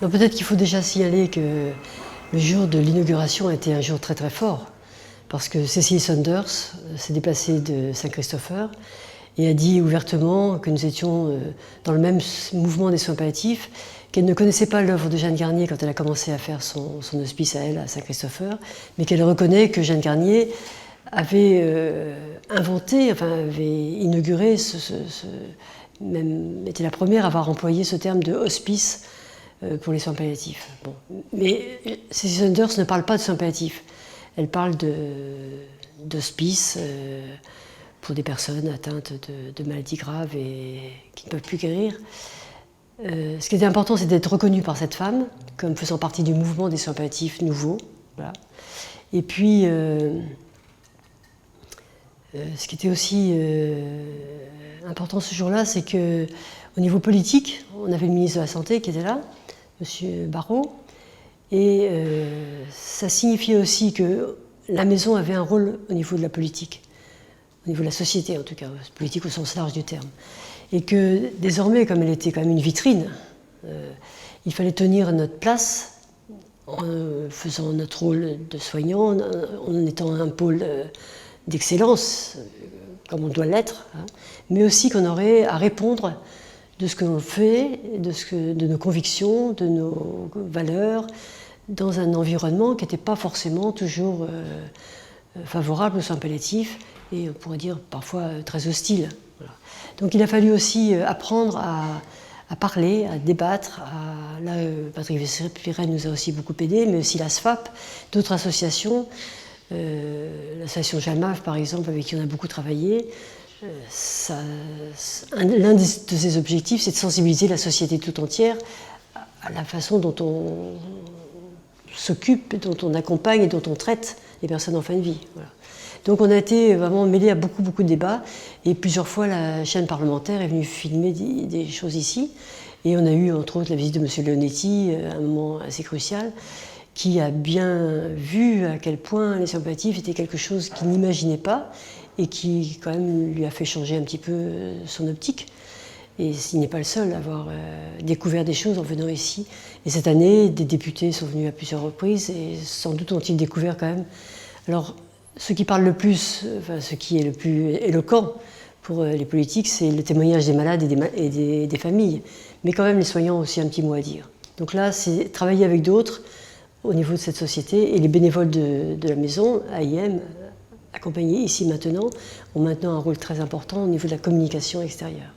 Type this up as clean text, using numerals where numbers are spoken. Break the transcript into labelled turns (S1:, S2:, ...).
S1: Alors peut-être qu'il faut déjà signaler que le jour de l'inauguration a été un jour très très fort, parce que Cecily Saunders s'est déplacée de Saint-Christopher et a dit ouvertement que nous étions dans le même mouvement des soins palliatifs, qu'elle ne connaissait pas l'œuvre de Jeanne Garnier quand elle a commencé à faire son hospice à elle, à Saint-Christopher, mais qu'elle reconnaît que Jeanne Garnier avait inventé, enfin avait inauguré, même était la première à avoir employé ce terme de hospice pour les soins palliatifs. Bon. Mais Cecily Saunders ne parle pas de soins palliatifs, elle parle d'hospice pour des personnes atteintes de maladies graves et qui ne peuvent plus guérir. Ce qui était important, c'est d'être reconnue par cette femme comme faisant partie du mouvement des soins palliatifs nouveaux. Voilà. Et puis, ce qui était aussi important ce jour-là, c'est qu'au niveau politique, on avait le ministre de la Santé qui était là, M. Barrot, et ça signifiait aussi que la maison avait un rôle au niveau de la politique, au niveau de la société en tout cas, politique au sens large du terme. Et que désormais, comme elle était quand même une vitrine, il fallait tenir notre place en faisant notre rôle de soignant, en étant un pôle d'excellence, comme on doit l'être, hein, mais aussi qu'on aurait à répondre de ce que l'on fait, de nos convictions, de nos valeurs, dans un environnement qui n'était pas forcément toujours favorable aux soins palliatifs, et on pourrait dire parfois très hostile. Voilà. Donc il a fallu aussi apprendre à parler, à débattre. Là, Patrick Vérenne nous a aussi beaucoup aidé, mais aussi la SFAP, d'autres associations, l'association JAMAF par exemple, avec qui on a beaucoup travaillé. L'un de ses objectifs, c'est de sensibiliser la société tout entière à la façon dont on s'occupe, dont on accompagne et dont on traite les personnes en fin de vie. Voilà. Donc on a été vraiment mêlés à beaucoup de débats, et plusieurs fois la chaîne parlementaire est venue filmer des choses ici, et on a eu entre autres la visite de M. Leonetti, un moment assez crucial, qui a bien vu à quel point les soins palliatifs étaient quelque chose qu'il n'imaginait pas, et qui quand même lui a fait changer un petit peu son optique. Et il n'est pas le seul à avoir découvert des choses en venant ici. Et cette année, des députés sont venus à plusieurs reprises, et sans doute ont-ils découvert quand même. Alors, ce qui parle le plus, enfin, ce qui est le plus éloquent pour les politiques, c'est le témoignage des malades et des familles. Mais quand même, les soignants ont aussi un petit mot à dire. Donc là, c'est travailler avec d'autres au niveau de cette société, et les bénévoles de la maison, AIM, accompagnés ici maintenant, ont maintenant un rôle très important au niveau de la communication extérieure.